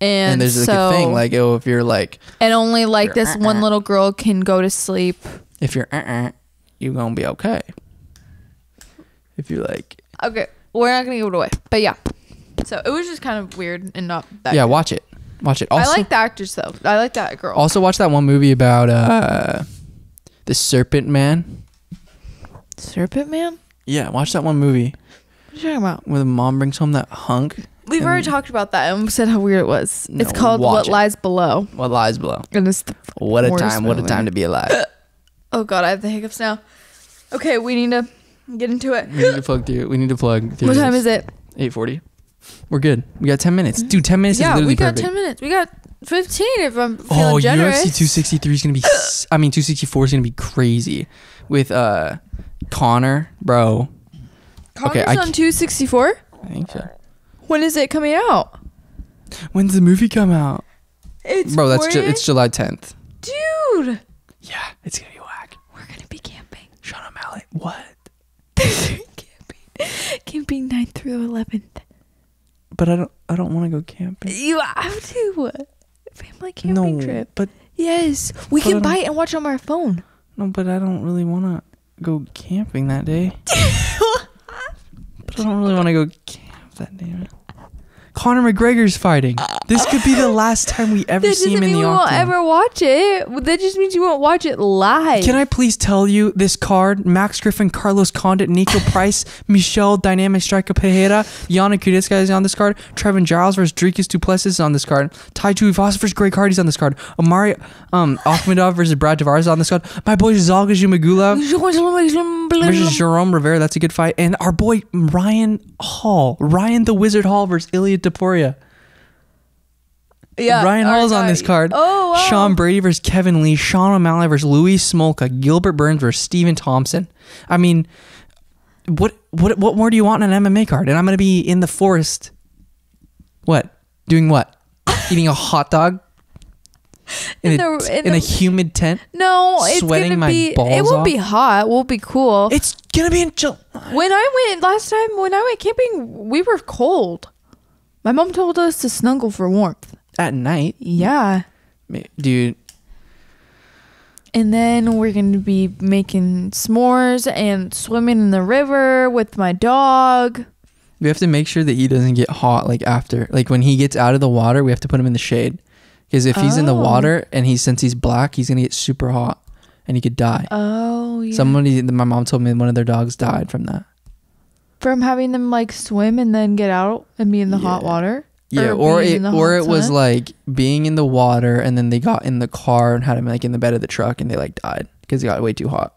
[SPEAKER 2] And
[SPEAKER 1] there's like a thing like, oh, if you're like,
[SPEAKER 2] and only like this one little girl can go to sleep.
[SPEAKER 1] If you're you're gonna be okay. If you're like,
[SPEAKER 2] okay, we're not gonna give it away, but yeah. So it was just kind of weird and not that.
[SPEAKER 1] Yeah,
[SPEAKER 2] good.
[SPEAKER 1] watch it. Also,
[SPEAKER 2] I like the actors though. I like that girl.
[SPEAKER 1] Also, watch that one movie about the Serpent Man.
[SPEAKER 2] Serpent Man?
[SPEAKER 1] Yeah, watch that one movie.
[SPEAKER 2] What are you talking about?
[SPEAKER 1] Where the mom brings home that hunk.
[SPEAKER 2] We've already talked about that and said how weird it was.
[SPEAKER 1] No,
[SPEAKER 2] it's called What Lies Below.
[SPEAKER 1] What Lies Below.
[SPEAKER 2] And it's the
[SPEAKER 1] What a time! What a time to be alive.
[SPEAKER 2] Oh god, I have the hiccups now. Okay, we need to get into it.
[SPEAKER 1] We need to plug through.
[SPEAKER 2] What time is it?
[SPEAKER 1] 8:40. We're good. We got 10 minutes. Dude, 10 minutes is literally perfect.
[SPEAKER 2] Yeah, we got 10 minutes. We got 15 if I'm feeling generous.
[SPEAKER 1] UFC 263 is going to be... 264 is going to be crazy. With Connor, bro.
[SPEAKER 2] Connor's on 264?
[SPEAKER 1] I think so.
[SPEAKER 2] When is it coming out?
[SPEAKER 1] When's the movie come out?
[SPEAKER 2] It's
[SPEAKER 1] it's July 10th.
[SPEAKER 2] Dude.
[SPEAKER 1] Yeah, it's going to be whack.
[SPEAKER 2] We're going to be camping.
[SPEAKER 1] Sean O'Malley. What?
[SPEAKER 2] Camping 9th through 11th.
[SPEAKER 1] But I don't want to go camping.
[SPEAKER 2] You have to. Family camping trip.
[SPEAKER 1] But
[SPEAKER 2] yes, we can buy it and watch on our phone.
[SPEAKER 1] No, but I don't really want to go camping that day. But I don't really want to go camp that day. Conor McGregor's fighting. This could be the last time we ever see him in the octagon.
[SPEAKER 2] That doesn't mean we won't ever watch it. That just means you won't watch it live.
[SPEAKER 1] Can I please tell you this card? Max Griffin, Carlos Condit, Nico Price, Michelle Dynamic Striker Pereira, Yana Kuditska is on this card. Trevin Giles versus Dricus Duplessis is on this card. Tai Tuivasa versus Greg Hardy's on this card. Omari Akhmedov versus Brad Tavares is on this card. My boy Zalga Zhumagulov versus Jerome Rivera. That's a good fight. And our boy Ryan the Wizard Hall versus Ilya Topuria.
[SPEAKER 2] Yeah,
[SPEAKER 1] Ryan Hall's on this card.
[SPEAKER 2] Oh, wow.
[SPEAKER 1] Sean Brady versus Kevin Lee. Sean O'Malley versus Louis Smolka. Gilbert Burns versus Steven Thompson. I mean, what more do you want in an MMA card? And I'm going to be in the forest. What? Doing what? Eating a hot dog? In a humid tent?
[SPEAKER 2] No, it's
[SPEAKER 1] sweating
[SPEAKER 2] gonna be.
[SPEAKER 1] balls
[SPEAKER 2] it won't
[SPEAKER 1] off?
[SPEAKER 2] be hot. It won't be cool.
[SPEAKER 1] It's going to be in July.
[SPEAKER 2] When I went camping, we were cold. My mom told us to snuggle for warmth.
[SPEAKER 1] At night?
[SPEAKER 2] Yeah.
[SPEAKER 1] Dude.
[SPEAKER 2] And then we're going to be making s'mores and swimming in the river with my dog.
[SPEAKER 1] We have to make sure that he doesn't get hot after. When he gets out of the water, we have to put him in the shade. Because if he's in the water and since he's black, he's going to get super hot and he could die.
[SPEAKER 2] Oh, yeah.
[SPEAKER 1] My mom told me one of their dogs died from that.
[SPEAKER 2] From having them swim and then get out and be in the hot water?
[SPEAKER 1] Yeah, or it was being in the water and then they got in the car and had him in the bed of the truck and they died because it got way too hot.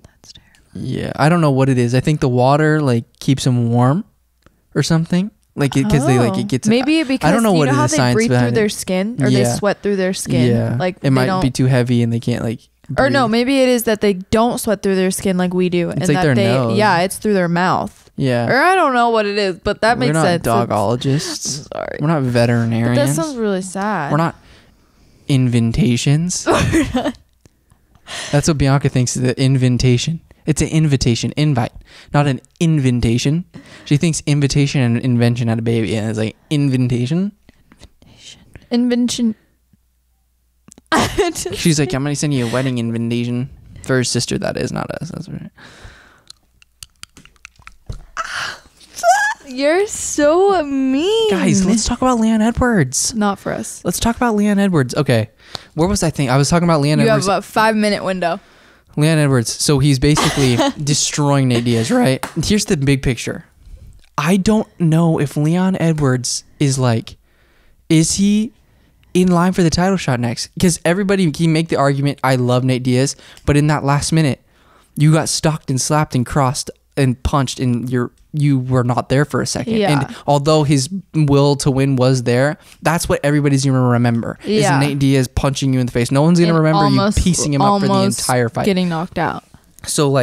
[SPEAKER 2] That's terrible.
[SPEAKER 1] Yeah, I don't know what it is. I think the water keeps him warm or something. Because it gets.
[SPEAKER 2] Maybe because
[SPEAKER 1] I don't know what
[SPEAKER 2] how
[SPEAKER 1] the
[SPEAKER 2] they
[SPEAKER 1] science
[SPEAKER 2] breathe
[SPEAKER 1] behind
[SPEAKER 2] through their skin or they sweat through their skin.
[SPEAKER 1] Yeah, it might be too heavy and they can't
[SPEAKER 2] Or no, maybe it is that they don't sweat through their skin like we do,
[SPEAKER 1] it's
[SPEAKER 2] and that
[SPEAKER 1] their nose.
[SPEAKER 2] Yeah, it's through their mouth.
[SPEAKER 1] Yeah.
[SPEAKER 2] Or I don't know what it is, but that makes sense.
[SPEAKER 1] We're not dogologists.
[SPEAKER 2] Sorry.
[SPEAKER 1] We're not veterinarians.
[SPEAKER 2] But that sounds really sad.
[SPEAKER 1] We're not inventations. That's what Bianca thinks of the inventation. It's an invite, not an invitation. She thinks invitation and invention had a baby, and it's like invitation.
[SPEAKER 2] Invention.
[SPEAKER 1] She's like, I'm gonna send you a wedding invitation for her sister. That is not us. That's right.
[SPEAKER 2] You're so mean.
[SPEAKER 1] Guys, let's talk about Leon Edwards.
[SPEAKER 2] Not for us.
[SPEAKER 1] Let's talk about Leon Edwards. Okay, where was I thinking? I was talking about Leon Edwards.
[SPEAKER 2] You have about 5-minute window.
[SPEAKER 1] Leon Edwards. So he's basically destroying Nate Diaz, right? Here's the big picture. I don't know if Leon Edwards is he in line for the title shot next? Because everybody can make the argument, I love Nate Diaz, but in that last minute, you got stalked and slapped and crossed and punched, and you were not there for a second.
[SPEAKER 2] Yeah.
[SPEAKER 1] And although his will to win was there, that's what everybody's gonna remember.
[SPEAKER 2] Yeah.
[SPEAKER 1] Is Nate Diaz punching you in the face. No one's gonna remember you piecing him up for the entire fight.
[SPEAKER 2] Getting knocked out.
[SPEAKER 1] So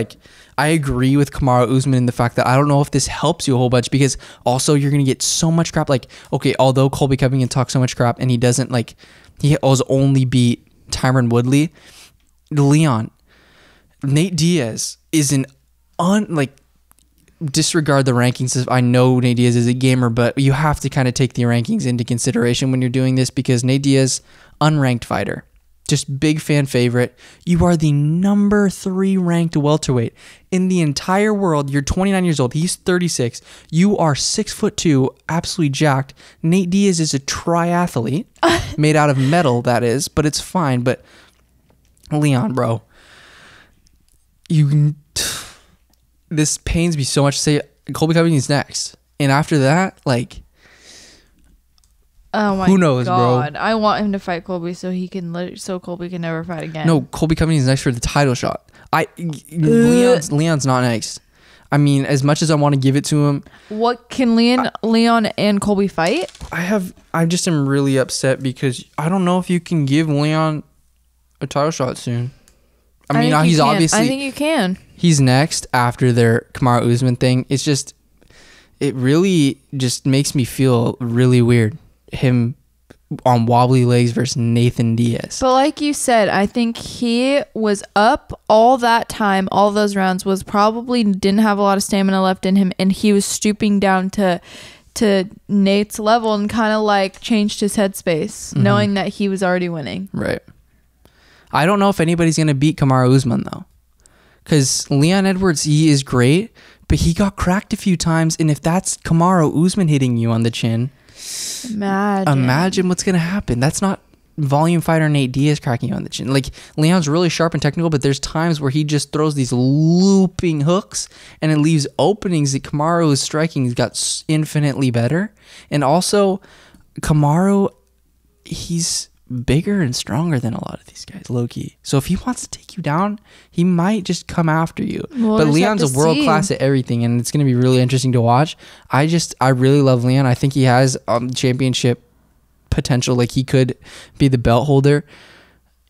[SPEAKER 1] I agree with Kamaru Usman in the fact that I don't know if this helps you a whole bunch, because also you're gonna get so much crap. Okay, although Colby Covington talks so much crap and he doesn't he was only beat Tyron Woodley, Nate Diaz is disregard the rankings. I know Nate Diaz is a gamer, but you have to kind of take the rankings into consideration when you're doing this, because Nate Diaz, unranked fighter, just big fan favorite. You are the number 3 ranked welterweight in the entire world. You're 29 years old. He's 36. You are 6'2", absolutely jacked. Nate Diaz is a triathlete made out of metal, that is, but it's fine. But Leon, bro, this pains me so much to say Colby Covington's next. And after that,
[SPEAKER 2] oh my
[SPEAKER 1] who knows,
[SPEAKER 2] God.
[SPEAKER 1] bro?
[SPEAKER 2] I want him to fight Colby so Colby can never fight again.
[SPEAKER 1] No, Colby Covington's next for the title shot. Leon's not next. I mean, as much as I want to give it to him.
[SPEAKER 2] What can Leon and Colby fight?
[SPEAKER 1] I just am really upset because I don't know if you can give Leon a title shot soon. I mean, he's obviously.
[SPEAKER 2] I think you can.
[SPEAKER 1] He's next after their Kamaru Usman thing. It's just, it really just makes me feel really weird. Him on wobbly legs versus Nathan Diaz.
[SPEAKER 2] But like you said, I think he was up all that time, all those rounds, was probably didn't have a lot of stamina left in him, and he was stooping down to Nate's level and kind of changed his headspace, knowing that he was already winning. Right.
[SPEAKER 1] I don't know if anybody's going to beat Kamaru Usman, though. Because Leon Edwards, he is great, but he got cracked a few times. And if that's Kamaru Usman hitting you on the chin, imagine what's going to happen. That's not volume fighter Nate Diaz cracking you on the chin. Leon's really sharp and technical, but there's times where he just throws these looping hooks and it leaves openings that Kamaru's striking got infinitely better. And also, Kamaru, he's bigger and stronger than a lot of these guys, Lowkey. So if he wants to take you down, he might just come after you. But Leon's a world class at everything, and it's going to be really interesting to watch. I really love Leon. I think he has championship potential. He could be the belt holder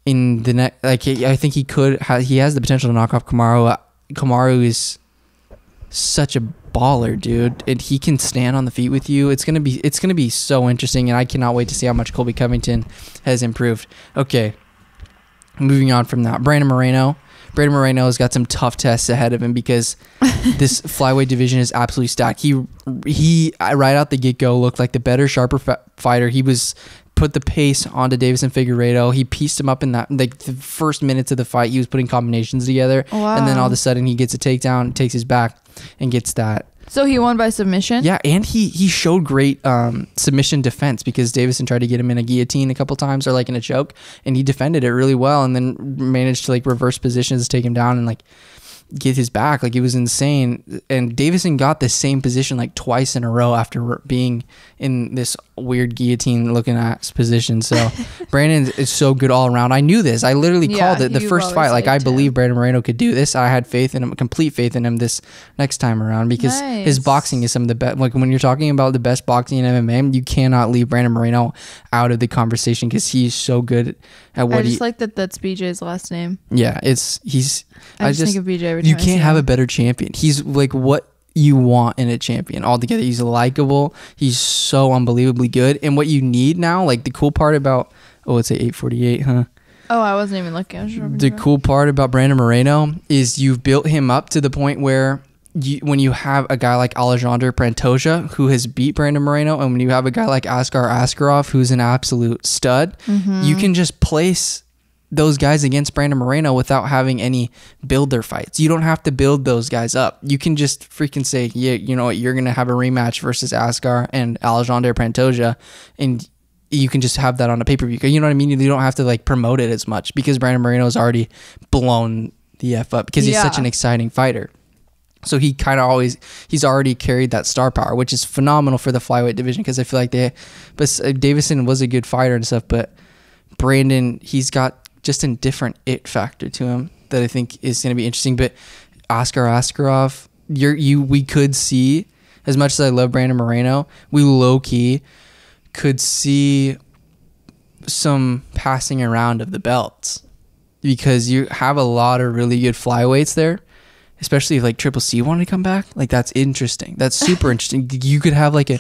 [SPEAKER 1] in the next. I think he could. He has the potential to knock off Kamaru. Kamaru is such a baller, dude, and he can stand on the feet with you. It's gonna be so interesting, and I cannot wait to see how much Colby Covington has improved. Okay, moving on from that, Brandon Moreno has got some tough tests ahead of him because this flyweight division is absolutely stacked. He right out the get-go looked like the better, sharper fighter. He was put the pace onto Davison Figueiredo. He pieced him up in that, the first minutes of the fight. He was putting combinations together. Wow. And then all of a sudden he gets a takedown, takes his back, and gets that.
[SPEAKER 2] So he won by submission?
[SPEAKER 1] Yeah, and he showed great submission defense because Davison tried to get him in a guillotine a couple times or in a choke, and he defended it really well and then managed to reverse positions, take him down, and get his back. It was insane. And Davison got the same position twice in a row after being in this weird guillotine looking at position. So Brandon is so good all around. I knew this. I literally called it the first fight. I believe Brandon Moreno could do this. I had faith in him, complete faith in him this next time around because his boxing is some of the best. When you're talking about the best boxing in MMA, you cannot leave Brandon Moreno out of the conversation because he's so good at what
[SPEAKER 2] I just like that's BJ's last name.
[SPEAKER 1] Yeah, I just
[SPEAKER 2] think of BJ every time
[SPEAKER 1] you can't have a better champion. He's what you want in a champion altogether. He's likable. He's so unbelievably good. And what you need now, the cool part about, it's at 8:48, huh?
[SPEAKER 2] Oh, I wasn't even looking. I was just
[SPEAKER 1] The cool part about Brandon Moreno is you've built him up to the point where when you have a guy like Alexander Pantoja who has beat Brandon Moreno, and when you have a guy like Askar Askarov who's an absolute stud, you can just place those guys against Brandon Moreno without having any builder fights. You don't have to build those guys up. You can just freaking say, yeah, you know what, you're going to have a rematch versus Askar and Alexander Pantoja, and you can just have that on a pay-per-view. You know what I mean? You don't have to like promote it as much because Brandon Moreno has already blown the F up because he's such an exciting fighter. So he kind of he's already carried that star power, which is phenomenal for the flyweight division because I feel like Davison was a good fighter and stuff, but Brandon, he's got just a different it factor to him that I think is going to be interesting. But Askar Askarov, we could see, as much as I love Brandon Moreno, we low-key could see some passing around of the belts because you have a lot of really good flyweights there. Especially if like Triple C wanted to come back, like that's interesting. That's super interesting. You could have like a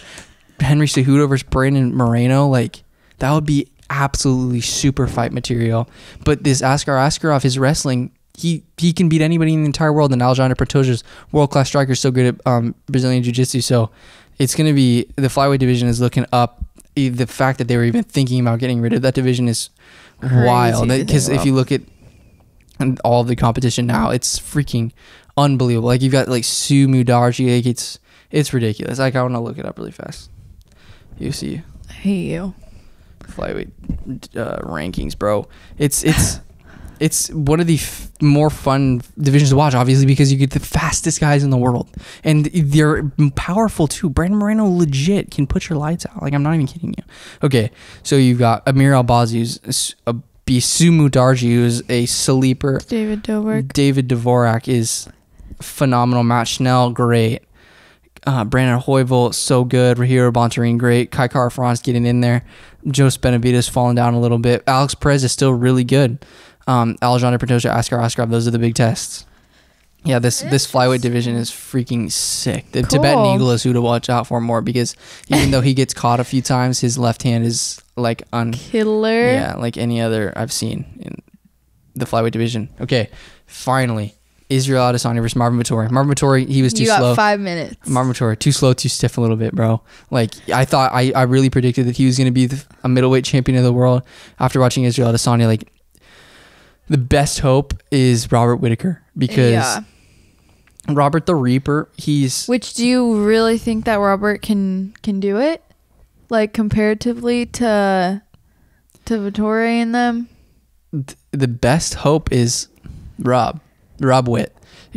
[SPEAKER 1] Henry Cejudo versus Brandon Moreno, like that would be absolutely super fight material. But this Askar Askarov, his wrestling, he can beat anybody in the entire world. And Alexander Pantoja's world-class striker, so good at Brazilian Jiu-Jitsu. So it's gonna be, the flyweight division is looking up. The fact that they were even thinking about getting rid of that division is wild. Because if you look at all of the competition now, it's freaking unbelievable. Like you've got like Sumu Darji, like it's ridiculous. Like I want to look it up really fast. UFC.
[SPEAKER 2] I hate you.
[SPEAKER 1] Flyweight rankings, bro. It's one of the more fun divisions to watch, obviously, because you get the fastest guys in the world, and they're powerful too. Brandon Moreno legit can put your lights out. Like I'm not even kidding you. Okay, so you've got Amir Albazi, who's a Sumu Darji, who's a sleeper. David Dvorak is phenomenal. Matt Schnell, great. Brandon Hoyvel, so good. Rahiro Bontarine, great. Kai Kara-France getting in there. Joe Benavidez falling down a little bit. Alex Perez is still really good. Alexander Pantoja, Askar Askarov, those are the big tests. Yeah, this flyweight division is freaking sick. The Tibetan Eagle is who to watch out for more because even though he gets caught a few times, his left hand is like
[SPEAKER 2] killer.
[SPEAKER 1] Yeah, like any other I've seen in the flyweight division. Okay, finally, Israel Adesanya versus Marvin Vettori. Marvin Vettori, he was too slow. You got
[SPEAKER 2] 5 minutes.
[SPEAKER 1] Marvin Vettori, too slow, too stiff a little bit, bro. Like I thought, I really predicted that he was going to be a middleweight champion of the world after watching Israel Adesanya. Like the best hope is Robert Whittaker because Robert the Reaper,
[SPEAKER 2] Which do you really think that Robert can do it? Like comparatively to Vettori and them?
[SPEAKER 1] The best hope is Rob Witt.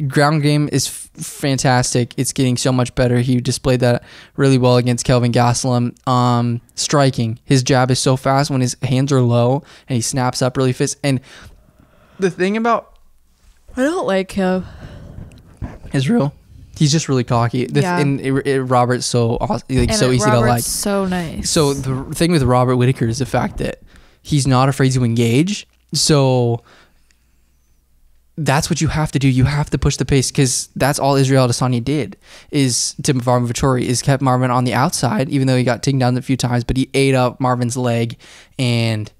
[SPEAKER 1] Ground game is fantastic. It's getting so much better. He displayed that really well against Kelvin Gastelum. Striking, his jab is so fast when his hands are low and he snaps up really fast. And the thing about
[SPEAKER 2] I don't like him.
[SPEAKER 1] Israel, he's just really cocky. Robert's so awesome, like so easy to like.
[SPEAKER 2] So nice.
[SPEAKER 1] So the thing with Robert Whittaker is the fact that he's not afraid to engage. So that's what you have to do. You have to push the pace because that's all Israel Adesanya did is to Marvin Vettori is kept Marvin on the outside, even though he got taken down a few times, but he ate up Marvin's leg and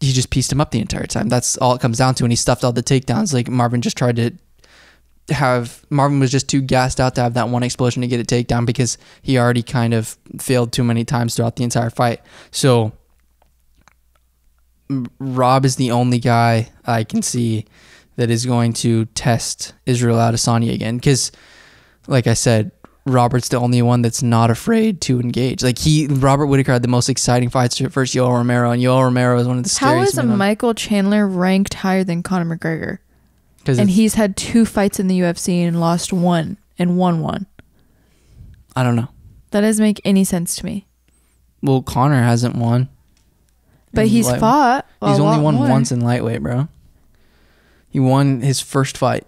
[SPEAKER 1] he just pieced him up the entire time. That's all it comes down to. And he stuffed all the takedowns. Like Marvin was just too gassed out to have that one explosion to get a takedown because he already kind of failed too many times throughout the entire fight. So Rob is the only guy I can see that is going to test Israel Adesanya again. Because, like I said, Robert's the only one that's not afraid to engage. Like Robert Whittaker had the most exciting fights versus Yoel Romero, and Yoel Romero is one of the scariest.
[SPEAKER 2] How is Michael Chandler ranked higher than Conor McGregor? And he's had 2 fights in the UFC and lost 1 and won 1.
[SPEAKER 1] I don't know.
[SPEAKER 2] That doesn't make any sense to me.
[SPEAKER 1] Well, Conor hasn't won.
[SPEAKER 2] But he's fought.
[SPEAKER 1] He's only won once in lightweight, bro. He won his first fight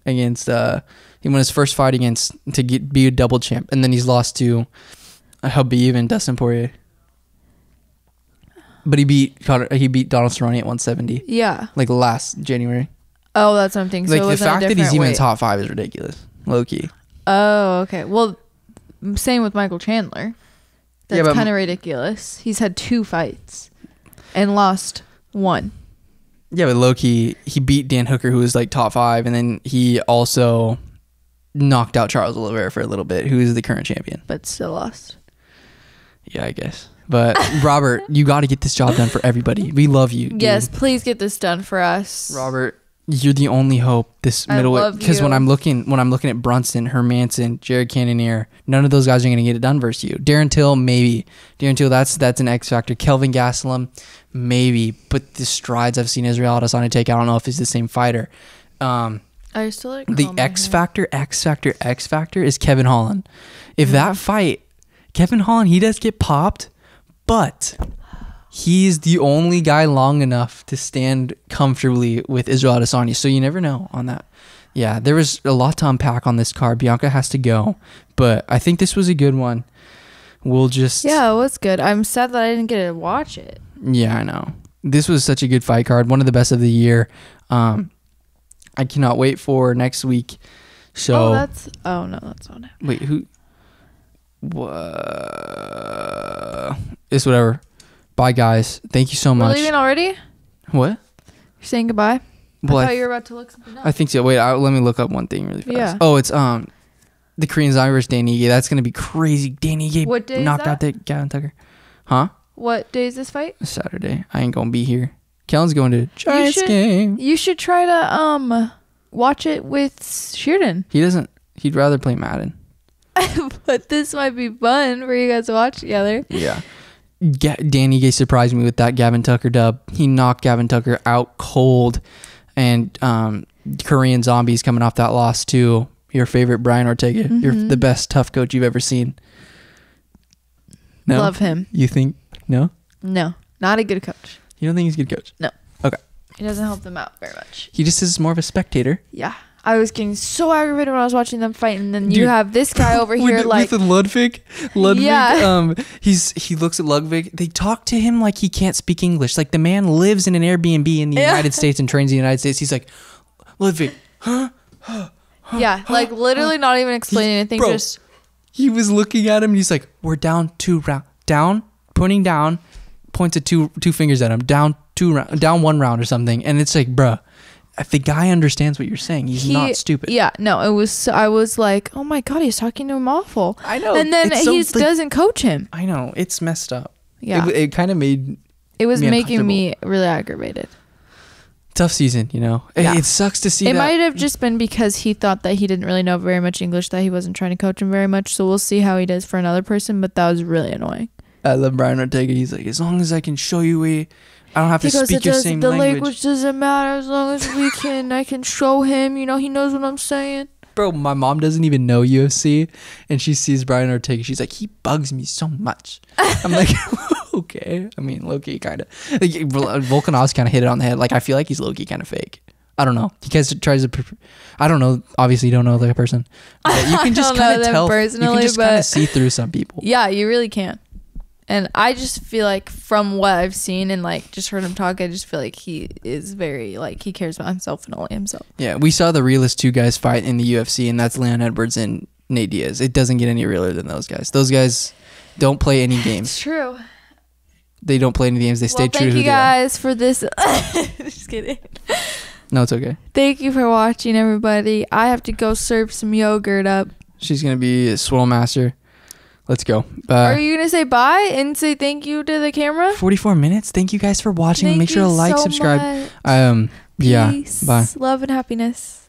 [SPEAKER 1] against. He won his first fight be a double champ, and then he's lost to Habib and Dustin Poirier. But he beat Donald Cerrone at 170.
[SPEAKER 2] Yeah,
[SPEAKER 1] like last January.
[SPEAKER 2] Oh, that's something. So
[SPEAKER 1] like the fact that he's even top 5 is ridiculous. Lowkey.
[SPEAKER 2] Oh, okay. Well, same with Michael Chandler. That's kind of ridiculous. He's had 2 fights and lost 1.
[SPEAKER 1] Yeah, but Lowkey, he beat Dan Hooker, who was like top 5, and then he also knocked out Charles Oliveira for a little bit, who is the current champion.
[SPEAKER 2] But still lost.
[SPEAKER 1] Yeah, I guess. But Robert, you got to get this job done for everybody. We love you. Dude.
[SPEAKER 2] Yes, please get this done for us.
[SPEAKER 1] Robert, you're the only hope this middleweight. Because when I'm looking at Brunson, Hermanson, Jared Cannonier, none of those guys are going to get it done versus you. Darren Till, maybe. Darren Till, that's an X factor. Kelvin Gastelum, maybe. But the strides I've seen Israel Adesanya take, I don't know if he's the same fighter.
[SPEAKER 2] I still like
[SPEAKER 1] the X factor is Kevin Holland. If that fight, Kevin Holland, he does get popped, but he's the only guy long enough to stand comfortably with Israel Adesanya. So you never know on that. Yeah, there was a lot to unpack on this card. Bianca has to go, but I think this was a good one. We'll just...
[SPEAKER 2] Yeah, it was good. I'm sad that I didn't get to watch it.
[SPEAKER 1] Yeah, I know. This was such a good fight card. One of the best of the year. I cannot wait for next week. So
[SPEAKER 2] that's not it.
[SPEAKER 1] Wait, who? It's whatever. Bye, guys. Thank you so much.
[SPEAKER 2] We're leaving already?
[SPEAKER 1] What?
[SPEAKER 2] You're saying goodbye?
[SPEAKER 1] Well,
[SPEAKER 2] I thought you were about to look something up.
[SPEAKER 1] I think so. Wait, let me look up one thing really fast.
[SPEAKER 2] Yeah.
[SPEAKER 1] Oh, it's the Korean Zombie versus Danny Ige. That's gonna be crazy. Danny Ige
[SPEAKER 2] what day
[SPEAKER 1] knocked
[SPEAKER 2] is
[SPEAKER 1] out that Gavin Tucker. Huh?
[SPEAKER 2] What day is this fight?
[SPEAKER 1] Saturday. I ain't gonna be here. Kellan's going to Giants game.
[SPEAKER 2] You should try to watch it with Sheridan.
[SPEAKER 1] He doesn't. He'd rather play Madden.
[SPEAKER 2] But this might be fun for you guys to watch together.
[SPEAKER 1] Yeah. Danny Gay surprised me with that Gavin Tucker dub. He knocked Gavin Tucker out cold. And Korean Zombies coming off that loss to your favorite Brian Ortega.
[SPEAKER 2] Mm-hmm.
[SPEAKER 1] You're the best tough coach you've ever seen. No?
[SPEAKER 2] Love him.
[SPEAKER 1] You think? No?
[SPEAKER 2] No. Not a good coach.
[SPEAKER 1] You don't think he's a good coach?
[SPEAKER 2] No.
[SPEAKER 1] Okay.
[SPEAKER 2] He doesn't help them out very much.
[SPEAKER 1] He just is more of a spectator.
[SPEAKER 2] Yeah. I was getting so aggravated when I was watching them fight, and then you have this guy over here
[SPEAKER 1] with Ludwig.
[SPEAKER 2] Yeah.
[SPEAKER 1] He looks at Ludwig. They talk to him like he can't speak English. Like the man lives in an Airbnb in the United States and trains in the United States. He's like, Ludwig,
[SPEAKER 2] yeah, like literally not even explaining anything.
[SPEAKER 1] Bro,
[SPEAKER 2] just
[SPEAKER 1] he was looking at him and he's like, we're down 2 round. Down, pointing down, points at two fingers at him. Down 1 round or something. And it's like, bruh. If the guy understands what you're saying, he's not stupid. Yeah, no, it was. I was like, oh my god, he's talking to him awful. I know,
[SPEAKER 2] and then he doesn't coach him.
[SPEAKER 1] I know, it's messed up.
[SPEAKER 2] Yeah,
[SPEAKER 1] it kind of made.
[SPEAKER 2] It was making me really aggravated.
[SPEAKER 1] Tough season, you know. Yeah. It sucks to see.
[SPEAKER 2] It might have just been because he thought that he didn't really know very much English, that he wasn't trying to coach him very much. So we'll see how he does for another person. But that was really annoying. I love Brian Ortega. He's like, as long as I can show you I don't have to speak your same language. The language doesn't matter as long as I can show him, he knows what I'm saying. Bro, my mom doesn't even know UFC, and she sees Brian Ortega. She's like, he bugs me so much. I'm like, okay. I mean, Lowkey kind of. Like, Volkanovski kind of hit it on the head. Like, I feel like he's Lowkey kind of fake. I don't know. He tries to. I don't know. Obviously, you don't know the like person. But you can just kind of tell. Personally, you can just kind of see through some people. Yeah, you really can. And I just feel like from what I've seen and like just heard him talk, I just feel like he is very like he cares about himself and only himself. Yeah, we saw the realest 2 guys fight in the UFC, and that's Leon Edwards and Nate Diaz. It doesn't get any realer than those guys. Those guys don't play any games. It's true. They don't play any games. They stay true to who they are. Thank you guys for this. Just kidding. No, it's okay. Thank you for watching, everybody. I have to go serve some yogurt up. She's gonna be a swirl master. Let's go. Are you going to say bye and say thank you to the camera? 44 minutes. Thank you guys for watching. Make sure to like, subscribe. Peace,
[SPEAKER 1] yeah. Bye.
[SPEAKER 2] Love and happiness.